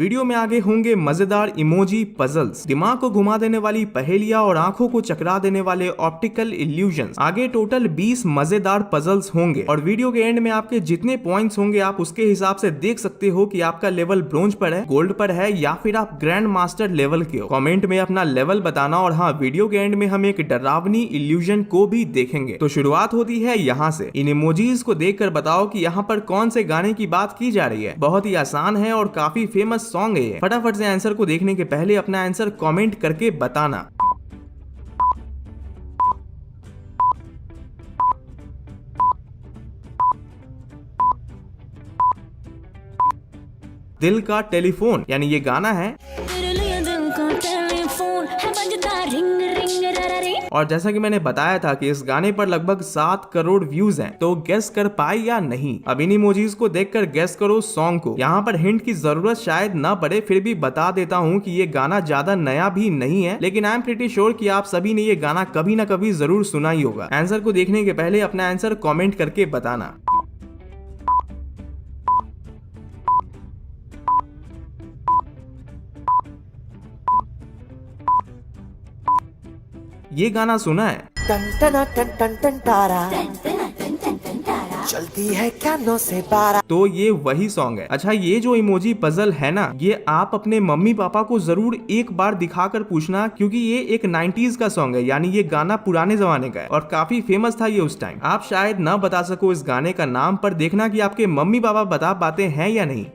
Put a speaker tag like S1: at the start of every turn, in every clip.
S1: Video में आगे होंगे मजेदार इमोजी पजल्स, दिमाग को घुमा देने वाली पहेलियां और आंखों को चकरा देने वाले ऑप्टिकल इल्यूजन्स। आगे टोटल 20 मजेदार पजल्स होंगे और वीडियो के एंड में आपके जितने पॉइंट्स होंगे आप उसके हिसाब से देख सकते हो कि आपका लेवल ब्रोंज पर है, गोल्ड पर है या फिर आप ग्रैंड मास्टर लेवल के हो। कमेंट में अपना लेवल बताना। और हाँ, वीडियो के एंड में हम एक डरावनी इल्यूजन को भी देखेंगे। तो शुरुआत होती है यहाँ से। इन इमोजीज को देखकर बताओ कि यहाँ पर कौन से गाने की बात की जा रही है। बहुत ही आसान है और काफी फेमस सॉन्ग है ये। फटाफट से आंसर को देखने के पहले अपना आंसर कमेंट करके बताना। दिल का टेलीफोन, यानी ये गाना है। और जैसा कि मैंने बताया था कि इस गाने पर लगभग 7 करोड़ व्यूज हैं, तो गेस कर पाए या नहीं। अब इन इमोजीज को देखकर गेस करो सॉन्ग को। यहाँ पर हिंट की जरूरत शायद ना पड़े, फिर भी बता देता हूँ कि ये गाना ज्यादा नया भी नहीं है, लेकिन आई एम प्रीटी श्योर कि आप सभी ने ये गाना कभी ना कभी जरूर सुना ही होगा। आंसर को देखने के पहले अपना आंसर कॉमेंट करके बताना। ये गाना सुना है?
S2: टन टन टन टन टन तारा चलती है कानों से पारा।
S1: तो ये वही सॉन्ग है। अच्छा, ये जो इमोजी पजल है ना, ये आप अपने मम्मी पापा को जरूर एक बार दिखाकर पूछना, क्योंकि ये एक 90s का सॉन्ग है, यानी ये गाना पुराने जमाने का है और काफी फेमस था ये उस टाइम। आप शायद ना बता सको इस गाने का नाम, पर देखना कि आपके मम्मी पापा बता पाते हैं या नहीं।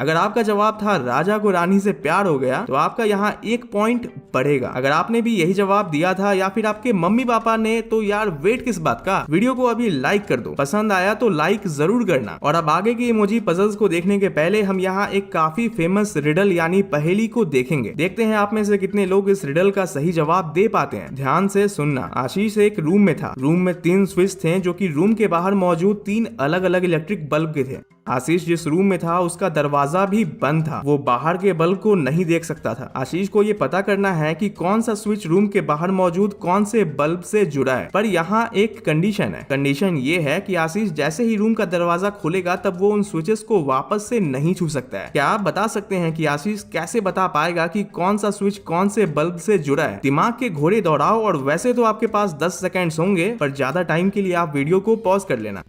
S1: अगर आपका जवाब था राजा को रानी से प्यार हो गया, तो आपका यहाँ 1 पॉइंट बढ़ेगा। अगर आपने भी यही जवाब दिया था या फिर आपके मम्मी पापा ने, तो यार वेट किस बात का, वीडियो को अभी लाइक कर दो। पसंद आया तो लाइक जरूर करना। और अब आगे की इमोजी पजल्स को देखने के पहले हम यहाँ एक काफी फेमस रिडल यानी पहेली को देखेंगे। देखते हैं आप में से कितने लोग इस रिडल का सही जवाब दे पाते हैं। ध्यान से सुनना। आशीष एक रूम में था। रूम में 3 स्विच थे जो कि रूम के बाहर मौजूद 3 अलग अलग इलेक्ट्रिक बल्ब के थे। आशीष जिस रूम में था उसका दरवाजा भी बंद था, वो बाहर के बल्ब को नहीं देख सकता था। आशीष को ये पता करना है कि कौन सा स्विच रूम के बाहर मौजूद कौन से बल्ब से जुड़ा है। पर यहाँ एक कंडीशन है। कंडीशन ये है कि आशीष जैसे ही रूम का दरवाजा खोलेगा तब वो उन स्विचेस को वापस से नहीं छू सकता है। क्या आप बता सकते हैं कि आशीष कैसे बता पाएगा कि कौन सा स्विच कौन से बल्ब से जुड़ा है? दिमाग के घोड़े दौड़ाओ। और वैसे तो आपके पास 10 सेकेंड्स होंगे, पर ज्यादा टाइम के लिए आप वीडियो को पॉज कर लेना।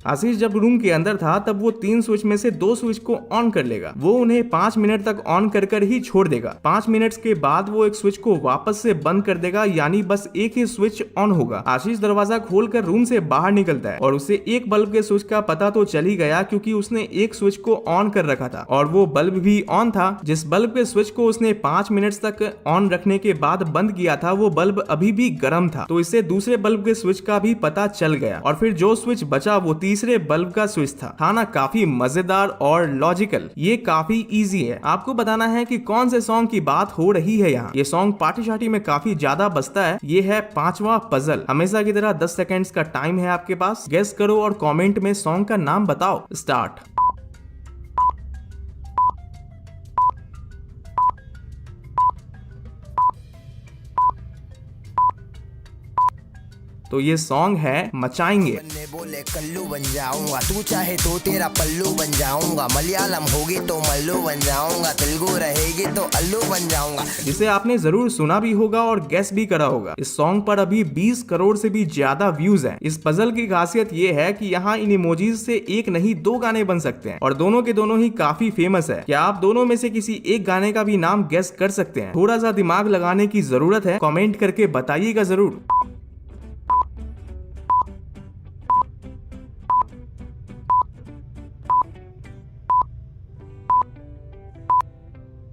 S1: आशीष जब रूम के अंदर था तब वो 3 स्विच में से 2 स्विच को ऑन कर लेगा। वो उन्हें 5 मिनट तक ऑन कर कर ही छोड़ देगा। 5 मिनट के बाद वो एक स्विच को वापस से बंद कर देगा, यानी बस एक ही स्विच ऑन होगा। आशीष दरवाजा खोलकर रूम से बाहर निकलता है और उसे एक बल्ब के स्विच का पता तो चल ही गया, क्योंकि उसने एक स्विच को ऑन कर रखा था और वो बल्ब भी ऑन था। जिस बल्ब के स्विच को उसने 5 मिनट तक ऑन रखने के बाद बंद किया था, वो बल्ब अभी भी गर्म था, तो इससे दूसरे बल्ब के स्विच का भी पता चल गया। और फिर जो स्विच बचा वो तीसरे बल्ब का स्विच था ना? काफी मजेदार और लॉजिकल। ये काफी इजी है। आपको बताना है कि कौन से सॉन्ग की बात हो रही है यहाँ। ये सॉन्ग पार्टी शार्टी में काफी ज्यादा बजता है। ये है 5वां पजल। हमेशा की तरह 10 सेकेंड्स का टाइम है आपके पास। गेस करो और कमेंट में सॉन्ग का नाम बताओ। स्टार्ट। तो ये सॉन्ग है मचाएंगे।
S2: बोले कल्लू बन जाऊंगा, तू चाहे तो तेरा पल्लू बन जाऊंगा, मलयालम होगी तो मल्लू बन जाऊंगा, तेलुगु रहेगी तो अल्लू बन जाऊंगा।
S1: जिसे आपने जरूर सुना भी होगा और गेस भी करा होगा। इस सॉन्ग पर अभी 20 करोड़ से भी ज्यादा व्यूज हैं। इस पजल की खासियत ये है कि यहाँ इन इमोजीज से एक नहीं 2 गाने बन सकते हैं और दोनों के दोनों ही काफी फेमस है। क्या आप दोनों में से किसी एक गाने का भी नाम गेस कर सकते हैं? थोड़ा सा दिमाग लगाने की जरूरत है। कमेंट करके बताइएगा जरूर।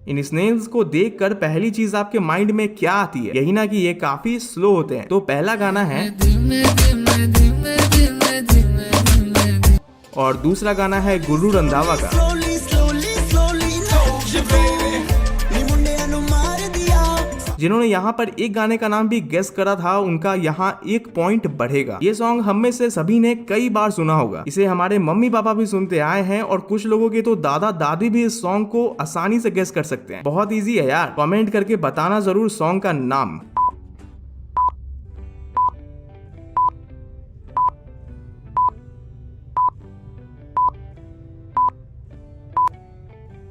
S1: इन स्नेल्स को देखकर पहली चीज आपके माइंड में क्या आती है? यही ना कि ये काफी स्लो होते हैं। तो पहला गाना है और दूसरा गाना है गुरु रंधावा का। जिन्होंने यहाँ पर एक गाने का नाम भी गेस करा था उनका यहाँ 1 पॉइंट बढ़ेगा। ये सॉन्ग हम में से सभी ने कई बार सुना होगा। इसे हमारे मम्मी पापा भी सुनते आए हैं और कुछ लोगों के तो दादा दादी भी इस सॉन्ग को आसानी से गेस कर सकते हैं। बहुत इजी है यार, कमेंट करके बताना जरूर सॉन्ग का नाम।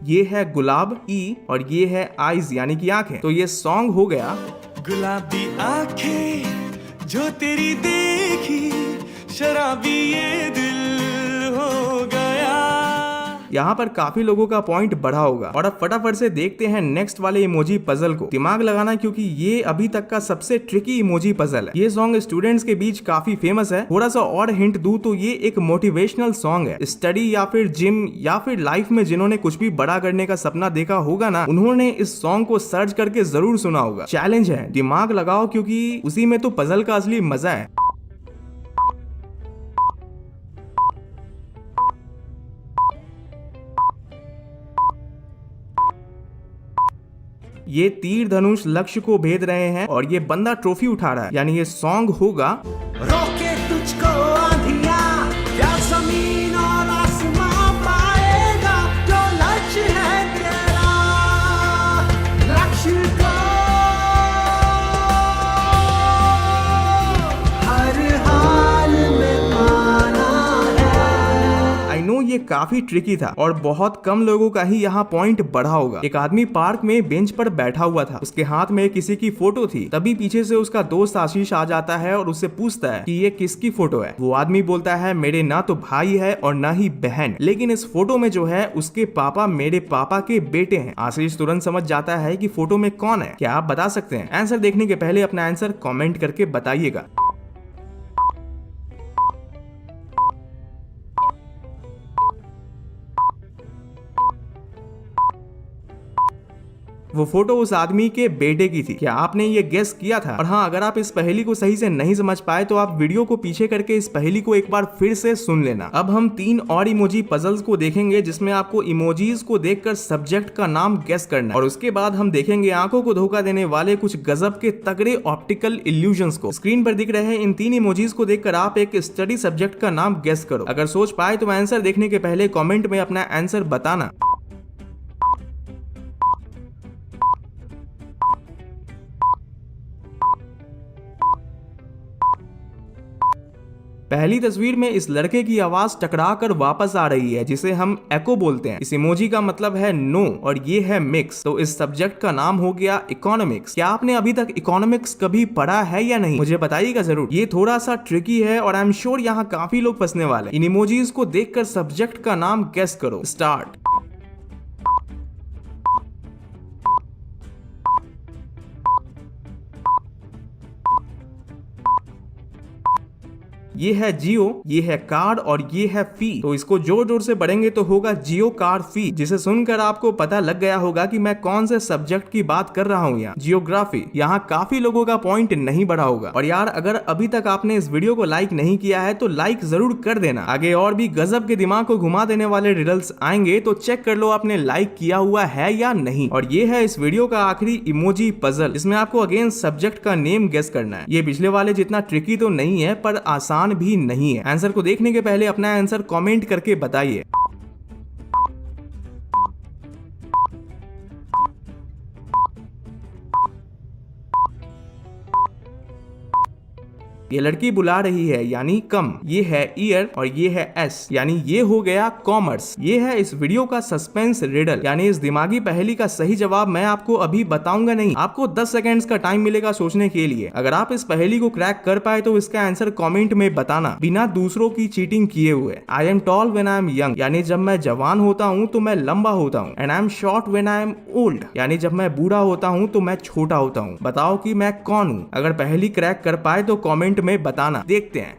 S1: ये है गुलाब ई और ये है आईज यानी कि आंखें। तो ये सॉन्ग हो गया
S3: गुलाबी आंखें जो तेरी देखी, शराबी ये दिल हो गया।
S1: यहाँ पर काफी लोगों का पॉइंट बढ़ा होगा। और अब फटाफट से देखते हैं नेक्स्ट वाले इमोजी पजल को। दिमाग लगाना क्योंकि ये अभी तक का सबसे ट्रिकी इमोजी पजल है। ये सॉन्ग स्टूडेंट्स के बीच काफी फेमस है। थोड़ा सा और हिंट दूं तो ये एक मोटिवेशनल सॉन्ग है। स्टडी या फिर जिम या फिर लाइफ में जिन्होंने कुछ भी बड़ा करने का सपना देखा होगा ना, उन्होंने इस सॉन्ग को सर्च करके जरूर सुना होगा। चैलेंज है, दिमाग लगाओ क्योंकि उसी में तो पजल का असली मजा है। ये तीर धनुष लक्ष्य को भेद रहे हैं और ये बंदा ट्रॉफी उठा रहा है, यानी ये सॉन्ग होगा
S3: रोके तुझको आंधियां, क्या जमीन और आसमां पाएगा, जो लक्ष्य है तेरा, लक्ष्य को हर हाल में पाना है।
S1: आई नो ये काफी ट्रिकी था और बहुत कम लोगों का ही यहाँ पॉइंट बढ़ा होगा। एक आदमी पार्क में बेंच पर बैठा हुआ था, उसके हाथ में किसी की फोटो थी। तभी पीछे से उसका दोस्त आशीष आ जाता है और उससे पूछता है कि ये किसकी फोटो है। वो आदमी बोलता है मेरे ना तो भाई है और ना ही बहन, लेकिन इस फोटो में जो है उसके पापा मेरे पापा के बेटे हैं। आशीष तुरंत समझ जाता है कि फोटो में कौन है। क्या आप बता सकते हैं? आंसर देखने के पहले अपना आंसर कॉमेंट करके बताइएगा। वो फोटो उस आदमी के बेटे की थी। क्या आपने ये गेस किया था? और हाँ, अगर आप इस पहेली को सही से नहीं समझ पाए तो आप वीडियो को पीछे करके इस पहेली को एक बार फिर से सुन लेना। अब हम 3 और इमोजी पजल्स को देखेंगे जिसमें आपको इमोजीज को देखकर सब्जेक्ट का नाम गेस करना है। और उसके बाद हम देखेंगे आंखों को धोखा देने वाले कुछ गजब के तगड़े ऑप्टिकल इल्यूजन्स को। स्क्रीन पर दिख रहे इन 3 इमोजीज को देखकर आप एक स्टडी सब्जेक्ट का नाम गेस करो। अगर सोच पाए तो आंसर देखने के पहले कॉमेंट में अपना आंसर बताना। पहली तस्वीर में इस लड़के की आवाज टकरा कर वापस आ रही है जिसे हम एको बोलते हैं। इस इमोजी का मतलब है नो और ये है मिक्स। तो इस सब्जेक्ट का नाम हो गया इकोनॉमिक्स। क्या आपने अभी तक इकोनॉमिक्स कभी पढ़ा है या नहीं? मुझे बताइएगा जरूर। ये थोड़ा सा ट्रिकी है और आई एम श्योर यहाँ काफी लोग फंसने वाले। इन इमोजीज को देखकर सब्जेक्ट का नाम गेस करो। स्टार्ट। ये है जियो, ये है कार और ये है फी। तो इसको जोर जोर से पढ़ेंगे तो होगा जियो कार फी, जिसे सुनकर आपको पता लग गया होगा कि मैं कौन से सब्जेक्ट की बात कर रहा हूँ। यहाँ जियोग्राफी। यहाँ काफी लोगों का पॉइंट नहीं बढ़ा होगा। और यार अगर अभी तक आपने इस वीडियो को लाइक नहीं किया है तो लाइक जरूर कर देना। आगे और भी गजब के दिमाग को घुमा देने वाले रिडल्स आएंगे तो चेक कर लो आपने लाइक किया हुआ है या नहीं। और ये है इस वीडियो का आखिरी इमोजी पजल, इसमें आपको अगेन सब्जेक्ट का नेम गेस करना है। ये पिछले वाले जितना ट्रिकी तो नहीं है पर आसान भी नहीं है। आंसर को देखने के पहले अपना आंसर कमेंट करके बताइए। ये लड़की बुला रही है यानी कम। ये है ईयर और ये है एस यानी ये हो गया कॉमर्स। ये है इस वीडियो का सस्पेंस रिडल यानी इस दिमागी पहेली का सही जवाब मैं आपको अभी बताऊंगा नहीं। आपको 10 सेकंड्स का टाइम मिलेगा सोचने के लिए। अगर आप इस पहेली को क्रैक कर पाए तो इसका आंसर कमेंट में बताना बिना दूसरों की चीटिंग किए हुए। I am tall when I am young यानी जब मैं जवान होता हूँ तो मैं लंबा होता हूँ। And I am short when I am old यानी जब मैं बूढ़ा होता हूँ तो मैं छोटा होता हूँ। बताओ कि मैं कौन हूँ? अगर पहेली क्रैक कर पाए तो कमेंट में बताना। देखते हैं।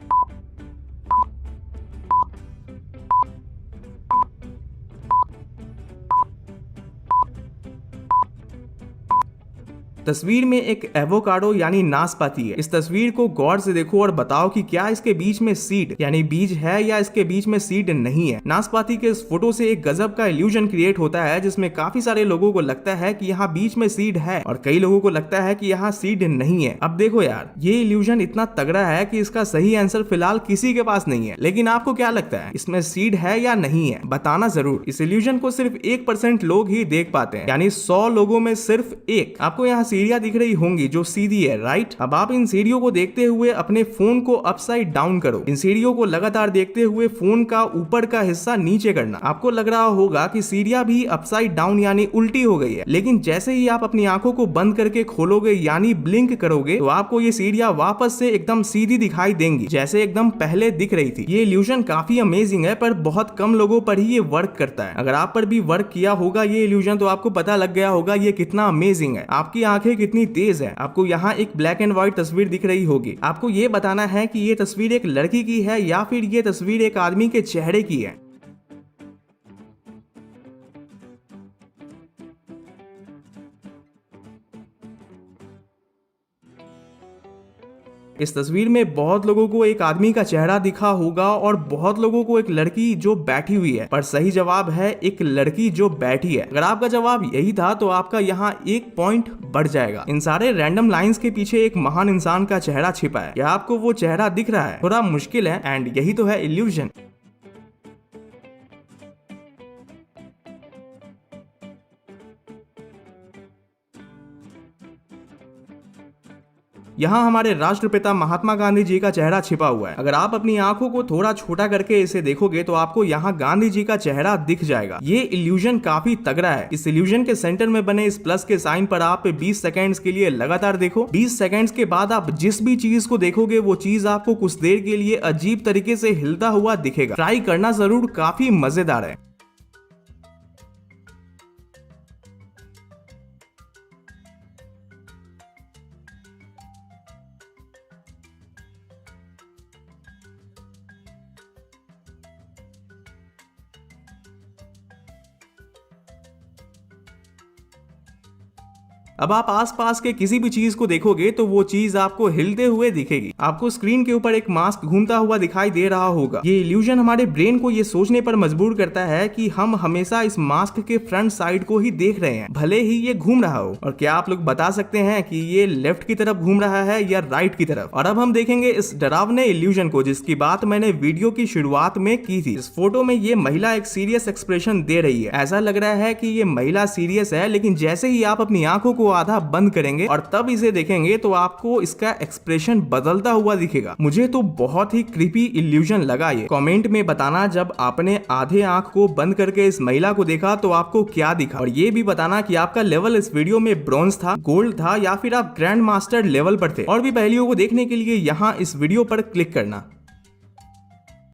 S1: तस्वीर में एक एवोकाडो यानी नाशपाती है। इस तस्वीर को गौर से देखो और बताओ कि क्या इसके बीच में सीड यानी बीज है या इसके बीच में सीड नहीं है। नाशपाती के इस फोटो से एक गजब का इल्यूजन क्रिएट होता है जिसमें काफी सारे लोगों को लगता है कि यहाँ बीच में सीड है और कई लोगों को लगता है कि यहाँ सीड नहीं है। अब देखो यार, ये इल्यूजन इतना तगड़ा है कि इसका सही आंसर फिलहाल किसी के पास नहीं है, लेकिन आपको क्या लगता है इसमें सीड है या नहीं है, बताना जरूर। इस इल्यूजन को सिर्फ 1% लोग ही देख पाते हैं, यानी 100 लोगों में सिर्फ 1। आपको यहाँ सीढ़ियां दिख रही होंगी जो सीधी है, राइट। अब आप इन सीढ़ियों को देखते हुए अपने फोन को अपसाइड डाउन करो। इन सीढ़ियों को लगातार देखते हुए फोन का ऊपर का हिस्सा नीचे करना। आपको लग रहा होगा कि सीढ़ियां भी अपसाइड डाउन यानी उल्टी हो गई है, लेकिन जैसे ही आप अपनी आंखों को बंद करके खोलोगे यानी ब्लिंक करोगे तो आपको ये सीढ़ियां वापस से एकदम सीधी दिखाई देंगी, जैसे एकदम पहले दिख रही थी। ये इल्यूजन काफी अमेजिंग है, पर बहुत कम लोगों पर ही ये वर्क करता है। अगर आप पर भी वर्क किया होगा ये इल्यूजन तो आपको पता लग गया होगा ये कितना अमेजिंग है। आपकी आंखें कितनी तेज है। आपको यहाँ एक ब्लैक एंड व्हाइट तस्वीर दिख रही होगी। आपको ये बताना है कि ये तस्वीर एक लड़की की है या फिर ये तस्वीर एक आदमी के चेहरे की है। इस तस्वीर में बहुत लोगों को एक आदमी का चेहरा दिखा होगा और बहुत लोगों को एक लड़की जो बैठी हुई है, पर सही जवाब है एक लड़की जो बैठी है। अगर आपका जवाब यही था तो आपका यहाँ 1 पॉइंट बढ़ जाएगा। इन सारे रैंडम लाइंस के पीछे एक महान इंसान का चेहरा छिपा है। क्या आपको वो चेहरा दिख रहा है? थोड़ा मुश्किल है एंड यही तो है इल्यूजन। यहाँ हमारे राष्ट्रपिता महात्मा गांधी जी का चेहरा छिपा हुआ है। अगर आप अपनी आंखों को थोड़ा छोटा करके इसे देखोगे तो आपको यहाँ गांधी जी का चेहरा दिख जाएगा। ये इल्यूजन काफी तगड़ा है। इस इल्यूजन के सेंटर में बने इस प्लस के साइन पर आप 20 सेकंड्स के लिए लगातार देखो। 20 सेकंड्स के बाद आप जिस भी चीज को देखोगे वो चीज आपको कुछ देर के लिए अजीब तरीके से हिलता हुआ दिखेगा। ट्राई करना जरूर, काफी मजेदार है। अब आप आसपास के किसी भी चीज को देखोगे तो वो चीज आपको हिलते हुए दिखेगी। आपको स्क्रीन के ऊपर एक मास्क घूमता हुआ दिखाई दे रहा होगा। ये इल्यूजन हमारे ब्रेन को ये सोचने पर मजबूर करता है कि हम हमेशा इस मास्क के फ्रंट साइड को ही देख रहे हैं, भले ही ये घूम रहा हो। और क्या आप लोग बता सकते हैं कि ये लेफ्ट की तरफ घूम रहा है या राइट की तरफ? और अब हम देखेंगे इस डरावने इल्यूजन को जिसकी बात मैंने वीडियो की शुरुआत में की थी। इस फोटो में ये महिला एक सीरियस एक्सप्रेशन दे रही है। ऐसा लग रहा है कि ये महिला सीरियस है, लेकिन जैसे ही आप अपनी आंखों को आधा बंद करेंगे और तब इसे देखेंगे तो आपको इसका एक्सप्रेशन बदलता हुआ दिखेगा। मुझे तो बहुत ही क्रीपी इल्यूजन लगा ये। कमेंट में बताना जब आपने आधे आंख को बंद करके इस महिला को देखा तो आपको क्या दिखा, और ये भी बताना कि आपका लेवल इस वीडियो में ब्रॉन्ज था, गोल्ड था या फिर आप ग्रैंड मास्टर लेवल पर थे। और भी पहेलियों को देखने के लिए यहाँ इस वीडियो पर क्लिक करना।